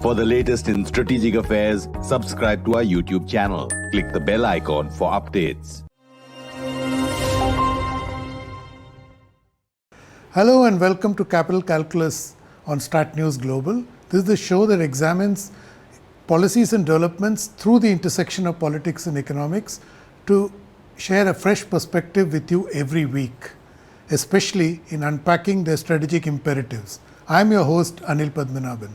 For the latest in strategic affairs, subscribe to our YouTube channel. Click the bell icon for updates. Hello and welcome to Capital Calculus on StratNewsGlobal. This is the show that examines policies and developments through the intersection of politics and economics to share a fresh perspective with you every week, especially in unpacking their strategic imperatives. I am your host, Anil Padmanabhan.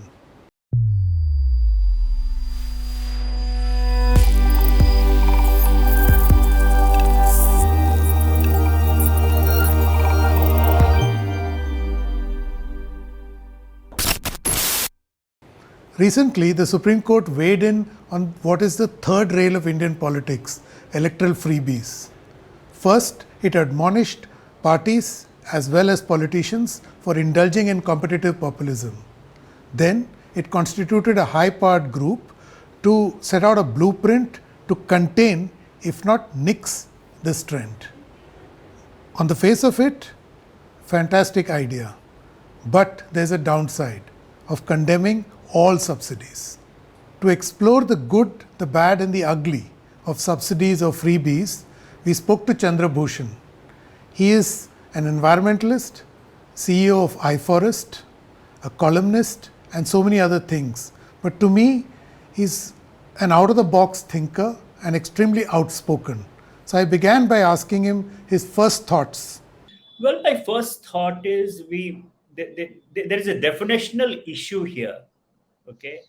Recently, the Supreme Court weighed in on what is the third rail of Indian politics, electoral freebies. First, it admonished parties as well as politicians for indulging in competitive populism. Then, it constituted a high-powered group to set out a blueprint to contain, if not nix, this trend. On the face of it, fantastic idea. But there's a downside of condemning all subsidies. To explore the good, the bad and the ugly of subsidies or freebies, we spoke to Chandra Bhushan. He is an environmentalist, CEO of iForest, a columnist and so many other things. But to me, he's an out-of-the-box thinker and extremely outspoken. So I began by asking him his first thoughts. Well, my first thought is there is a definitional issue here. Okay,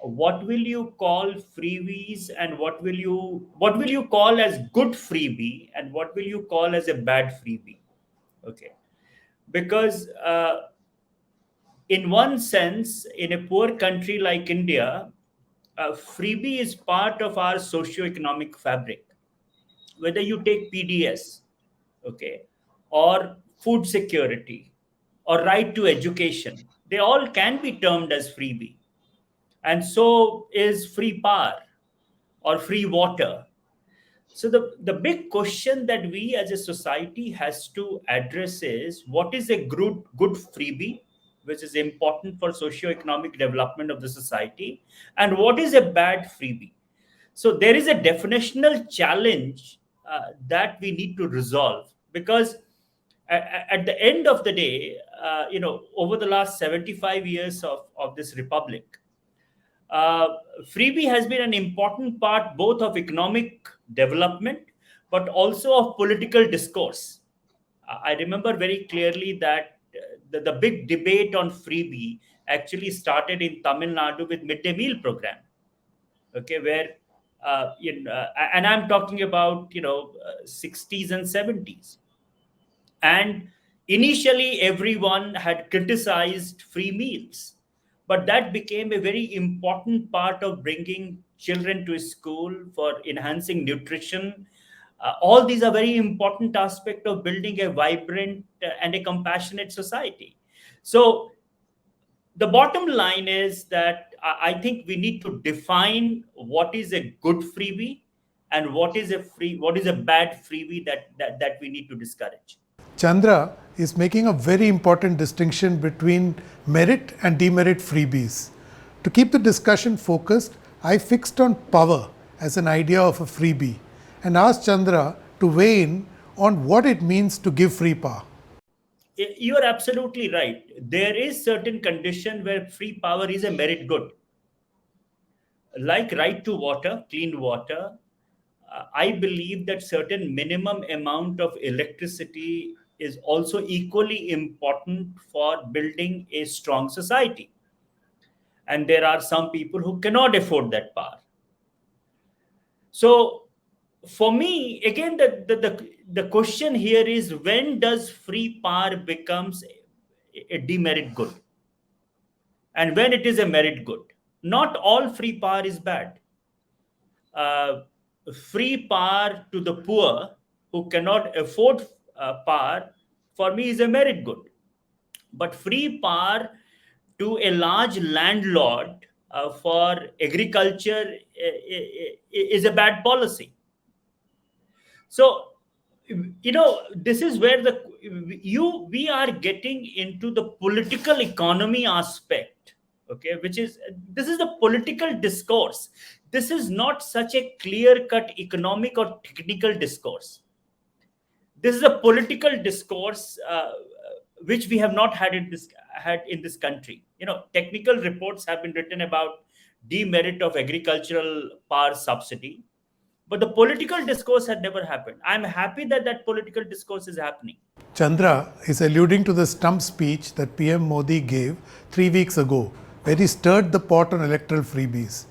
what will you call freebies and what will you call as good freebie and what will you call as a bad freebie? Okay, because in one sense, in a poor country like India, freebie is part of our socio-economic fabric. Whether you take PDS, okay, or food security, or right to education, they all can be termed as freebie. And so is free power or free water. So the big question that we as a society has to address is what is a good freebie, which is important for socio-economic development of the society, and what is a bad freebie. So there is a definitional challenge that we need to resolve, because at the end of the day, over the last 75 years of this republic, freebie has been an important part both of economic development, but also of political discourse. I remember very clearly that the big debate on freebie actually started in Tamil Nadu with midday meal program. Okay, where and I'm talking about 60s and 70s. And initially, everyone had criticized free meals, but that became a very important part of bringing children to school for enhancing nutrition. All these are very important aspects of building a vibrant and a compassionate society. So the bottom line is that I think we need to define what is a good freebie and what is a bad freebie that we need to discourage. Chandra is making a very important distinction between merit and demerit freebies. To keep the discussion focused, I fixed on power as an idea of a freebie and asked Chandra to weigh in on what it means to give free power. You are absolutely right. There is certain condition where free power is a merit good. Like right to water, clean water, I believe that certain minimum amount of electricity is also equally important for building a strong society. And there are some people who cannot afford that power. So for me, again, the question here is, when does free power becomes a demerit good? And when it is a merit good? Not all free power is bad. Free power to the poor who cannot afford power, for me, is a merit good. But free power to a large landlord for agriculture is a bad policy. So, this is where we are getting into the political economy aspect Okay, this is the political discourse. This is not such a clear cut economic or technical discourse. This is a political discourse which we have not had in this country. Technical reports have been written about demerit of agricultural power subsidy, but the political discourse had never happened. I'm happy that that political discourse is happening. Chandra is alluding to the stump speech that PM Modi gave 3 weeks ago, where he stirred the pot on electoral freebies.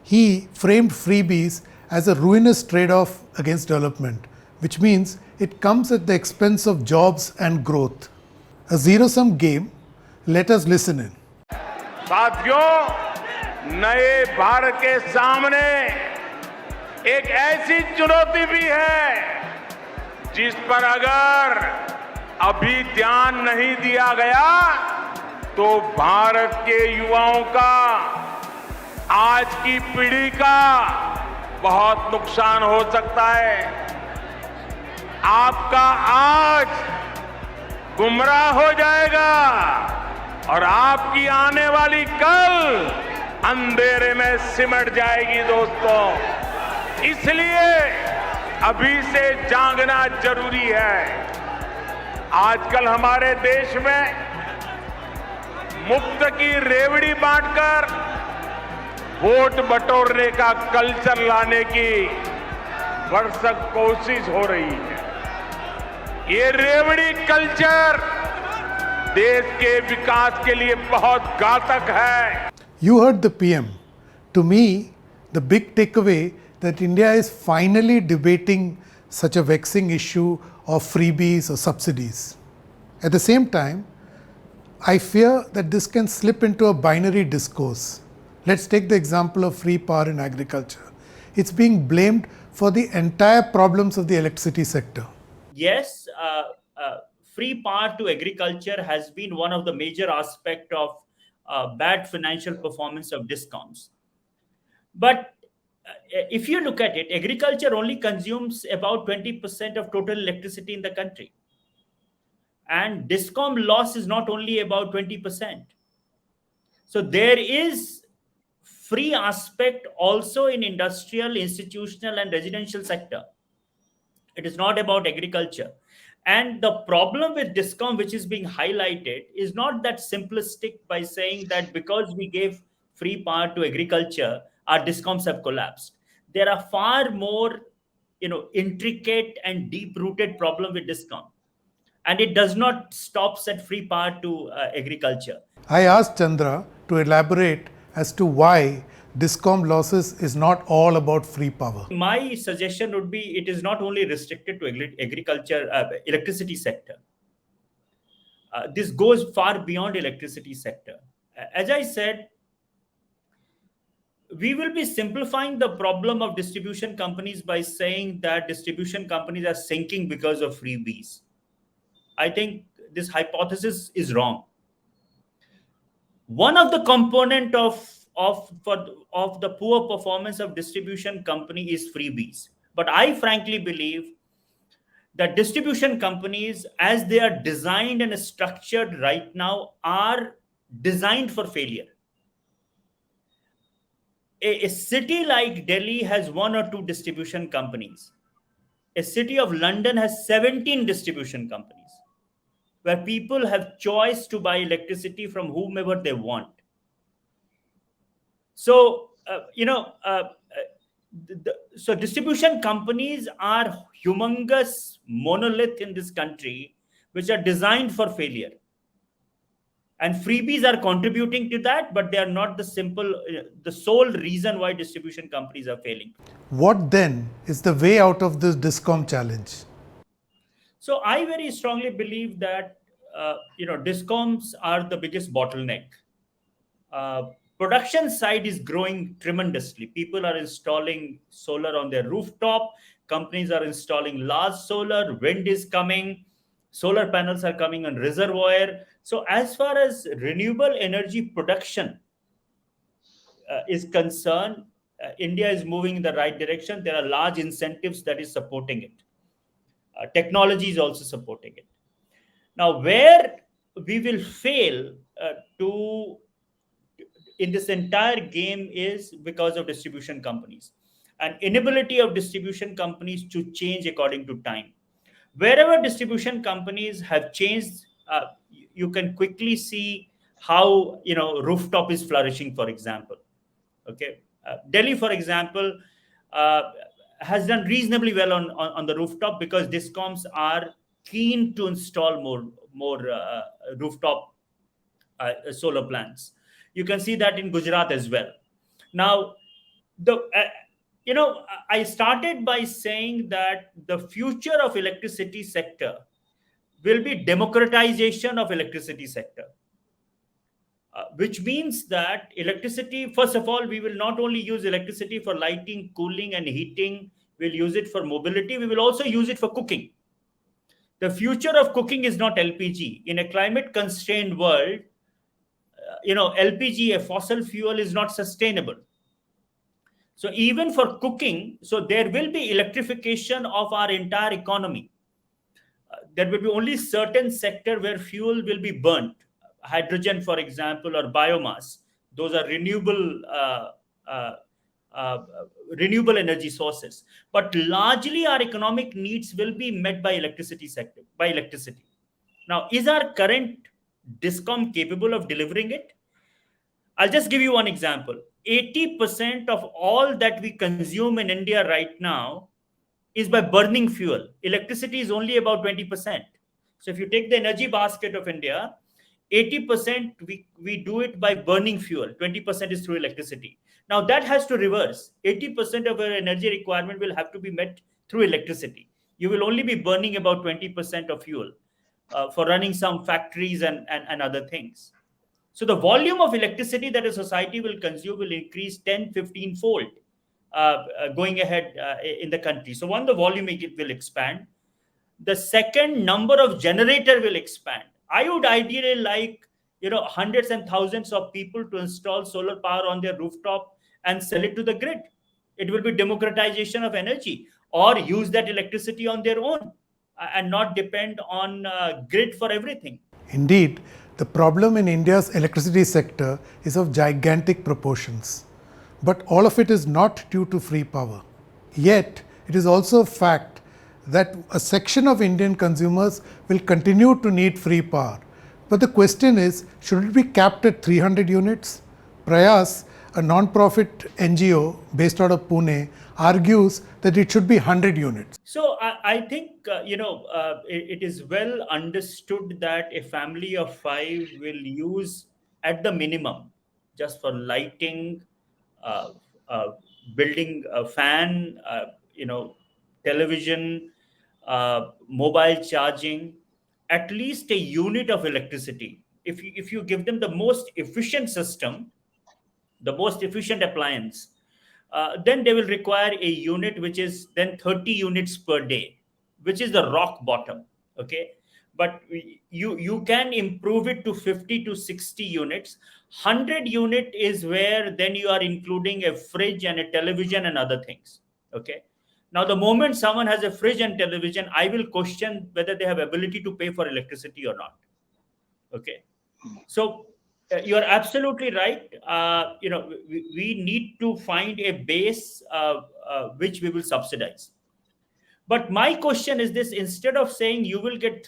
He framed freebies as a ruinous trade off against development, which means it comes at the expense of jobs and growth. A zero sum game. Let us listen in. साथियों, नए भारत के सामने एक ऐसी चुनौती भी है जिस पर अगर अभी ध्यान नहीं दिया गया तो भारत के युवाओं का, आज की पीढ़ी का बहुत नुकसान हो सकता है। आपका आज गुमराह हो जाएगा और आपकी आने वाली कल अंधेरे में सिमट जाएगी दोस्तों। इसलिए अभी से जागना जरूरी है। आजकल हमारे देश में मुफ्त की रेवड़ी बांटकर वोट बटोरने का कल्चर लाने की भरसक कोशिश हो रही है। ये रेवड़ी कल्चर देश के विकास के लिए बहुत घातक है। You heard the PM. To me, the big takeaway that India is finally debating such a vexing issue of freebies or subsidies. At the same time, I fear that this can slip into a binary discourse. Let's take the example of free power in agriculture. It's being blamed for the entire problems of the electricity sector. Yes, free power to agriculture has been one of the major aspects of bad financial performance of discoms. But if you look at it, agriculture only consumes about 20% of total electricity in the country. And discom loss is not only about 20%. So there is free aspect also in industrial, institutional, and residential sector. It is not about agriculture. And the problem with discom, which is being highlighted, is not that simplistic by saying that because we gave free power to agriculture, our discoms have collapsed. There are far more, intricate and deep-rooted problem with discom. And it does not stop at free power to agriculture. I asked Chandra to elaborate as to why discom losses is not all about free power. My suggestion would be it is not only restricted to agriculture, electricity sector. This goes far beyond electricity sector. As I said, we will be simplifying the problem of distribution companies by saying that distribution companies are sinking because of freebies. I think this hypothesis is wrong. One of the component of the poor performance of distribution company is freebies. But I frankly believe that distribution companies, as they are designed and structured right now, are designed for failure. A city like Delhi has 1 or 2 distribution companies. A city of London has 17 distribution companies, where people have choice to buy electricity from whomever they want. So, so distribution companies are humongous monolith in this country, which are designed for failure. And freebies are contributing to that, but they are not the sole reason why distribution companies are failing. What then is the way out of this discom challenge? So I very strongly believe that, discoms are the biggest bottleneck. Production side is growing tremendously. People are installing solar on their rooftop. Companies are installing large solar. Wind is coming. Solar panels are coming on reservoir. So as far as renewable energy production is concerned, India is moving in the right direction. There are large incentives that is supporting it. Technology is also supporting it. Now, where we will fail in this entire game is because of distribution companies and inability of distribution companies to change according to time. Wherever distribution companies have changed, you can quickly see how rooftop is flourishing, for example. Okay, Delhi, for example, has done reasonably well on the rooftop because discoms are keen to install more rooftop solar plants. You can see that in Gujarat as well. Now, the I started by saying that the future of electricity sector will be democratization of electricity sector, which means that electricity, first of all, we will not only use electricity for lighting, cooling, and heating. We'll use it for mobility. We will also use it for cooking. The future of cooking is not LPG. In a climate constrained world, LPG, a fossil fuel, is not sustainable. So even for cooking, so there will be electrification of our entire economy. There will be only certain sector where fuel will be burnt. Hydrogen, for example, or biomass. Those are renewable energy sources. But largely our economic needs will be met by electricity. Now, is our current Discom capable of delivering it? I'll just give you one example. 80% of all that we consume in India right now is by burning fuel. Electricity is only about 20%. So if you take the energy basket of India, 80% we do it by burning fuel, 20% is through electricity. Now that has to reverse. 80% of our energy requirement will have to be met through electricity. You will only be burning about 20% of fuel for running some factories and other things. So the volume of electricity that a society will consume will increase 10-15 fold going ahead in the country. So one, the volume will expand. The second, number of generator will expand. I would ideally like hundreds and thousands of people to install solar power on their rooftop and sell it to the grid. It will be democratization of energy, or use that electricity on their own and not depend on grid for everything. Indeed, the problem in India's electricity sector is of gigantic proportions. But all of it is not due to free power. Yet, it is also a fact that a section of Indian consumers will continue to need free power. But the question is, should it be capped at 300 units? Prayas, a non-profit NGO based out of Pune, argues that it should be 100 units. So I think, it is well understood that a family of 5 will use at the minimum, just for lighting, building a fan, television, mobile charging, at least a unit of electricity. If you give them the most efficient system, the most efficient appliance, then they will require a unit which is then 30 units per day, which is the rock bottom. Okay, but you can improve it to 50 to 60 units. 100 unit is where then you are including a fridge and a television and other things. Okay, now the moment someone has a fridge and television, I will question whether they have ability to pay for electricity or not. Okay, so you're absolutely right. We need to find a base which we will subsidize. But my question is this: instead of saying you will get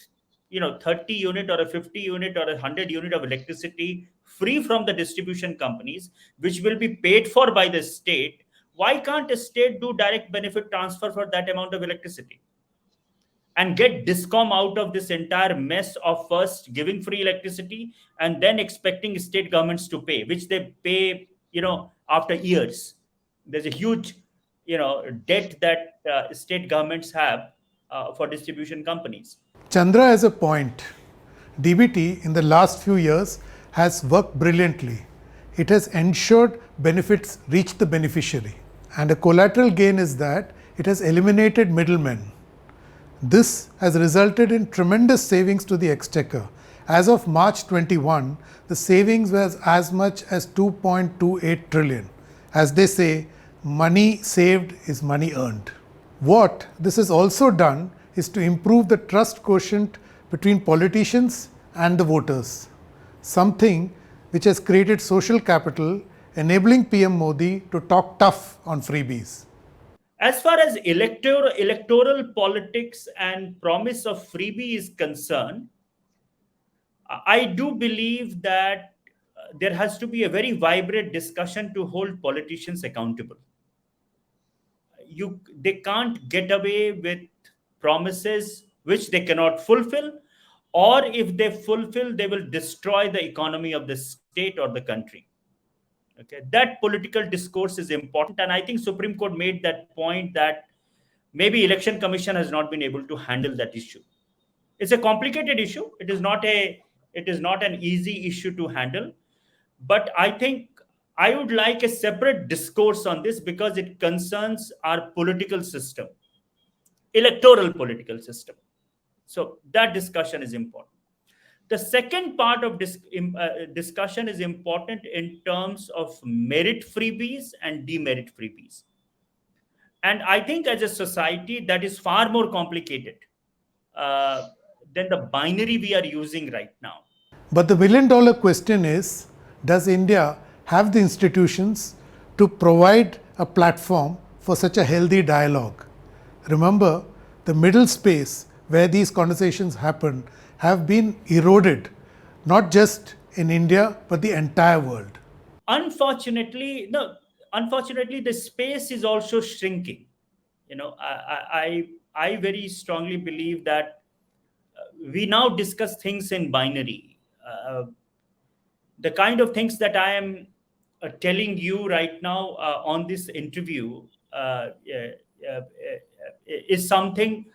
30 unit or a 50 unit or a 100 unit of electricity free from the distribution companies, which will be paid for by the state, why can't a state do direct benefit transfer for that amount of electricity and get Discom out of this entire mess of first giving free electricity and then expecting state governments to pay, which they pay after years? There's a huge debt that state governments have for distribution companies. Chandra has a point. DBT in the last few years has worked brilliantly. It has ensured benefits reach the beneficiary. And a collateral gain is that it has eliminated middlemen. This has resulted in tremendous savings to the exchequer. As of March 21, the savings was as much as 2.28 trillion. As they say, money saved is money earned. What this has also done is to improve the trust quotient between politicians and the voters, something which has created social capital, enabling PM Modi to talk tough on freebies. As far as electoral politics and promise of freebie is concerned, I do believe that there has to be a very vibrant discussion to hold politicians accountable. They can't get away with promises which they cannot fulfill, or if they fulfill, they will destroy the economy of the state or the country. Okay, that political discourse is important, and I think Supreme Court made that point that maybe Election Commission has not been able to handle that issue. It's a complicated issue. It is not an easy issue to handle, but I think I would like a separate discourse on this because it concerns our political system, electoral political system. So that discussion is important. The second part of discussion is important in terms of merit freebies and demerit freebies. And I think as a society, that is far more complicated than the binary we are using right now. But the million-dollar question is, does India have the institutions to provide a platform for such a healthy dialogue? Remember, the middle space where these conversations happen have been eroded, not just in India, but the entire world. Unfortunately, the space is also shrinking. I very strongly believe that we now discuss things in binary. The kind of things that I am telling you right now on this interview is something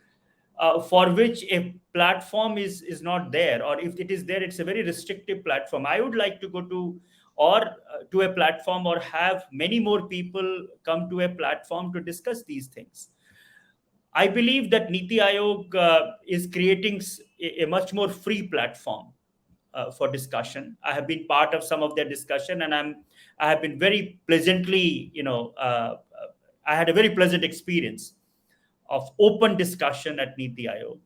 for which a platform is not there, or if it is there, it's a very restrictive platform. I would like to go to a platform or have many more people come to a platform to discuss these things. I believe that Niti Aayog is creating a much more free platform for discussion. I have been part of some of their discussion, and I have been very pleasantly, I had a very pleasant experience of open discussion at Niti Aayog.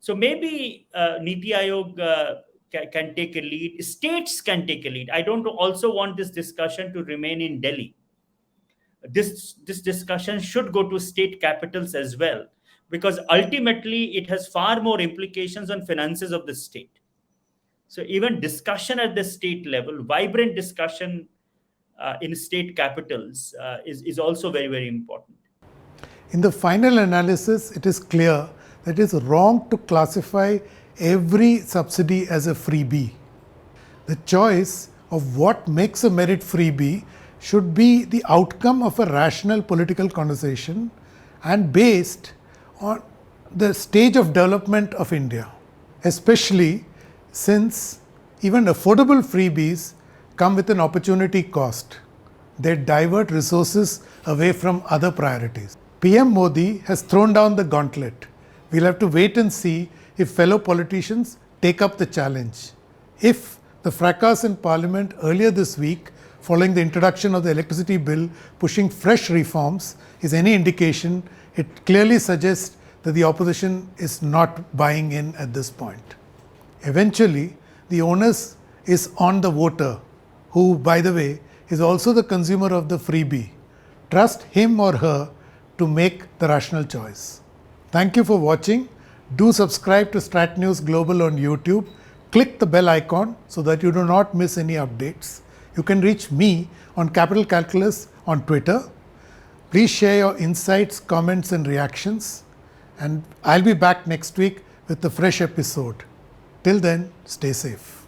So maybe Niti Aayog can take a lead. States can take a lead. I don't also want this discussion to remain in Delhi. This discussion should go to state capitals as well, because ultimately it has far more implications on finances of the state. So even discussion at the state level, vibrant discussion in state capitals is also very, very important. In the final analysis, it is clear that it is wrong to classify every subsidy as a freebie. The choice of what makes a merit freebie should be the outcome of a rational political conversation and based on the stage of development of India, especially since even affordable freebies come with an opportunity cost. They divert resources away from other priorities. PM Modi has thrown down the gauntlet. We'll have to wait and see if fellow politicians take up the challenge. If the fracas in Parliament earlier this week, following the introduction of the electricity bill pushing fresh reforms, is any indication, it clearly suggests that the opposition is not buying in at this point. Eventually, the onus is on the voter, who, by the way, is also the consumer of the freebie. Trust him or her to make the rational choice. Thank you for watching. Do subscribe to StratNewsGlobal on YouTube. Click the bell icon so that you do not miss any updates. You can reach me on Capital Calculus on Twitter. Please share your insights, comments and reactions. And I'll be back next week with a fresh episode. Till then, stay safe.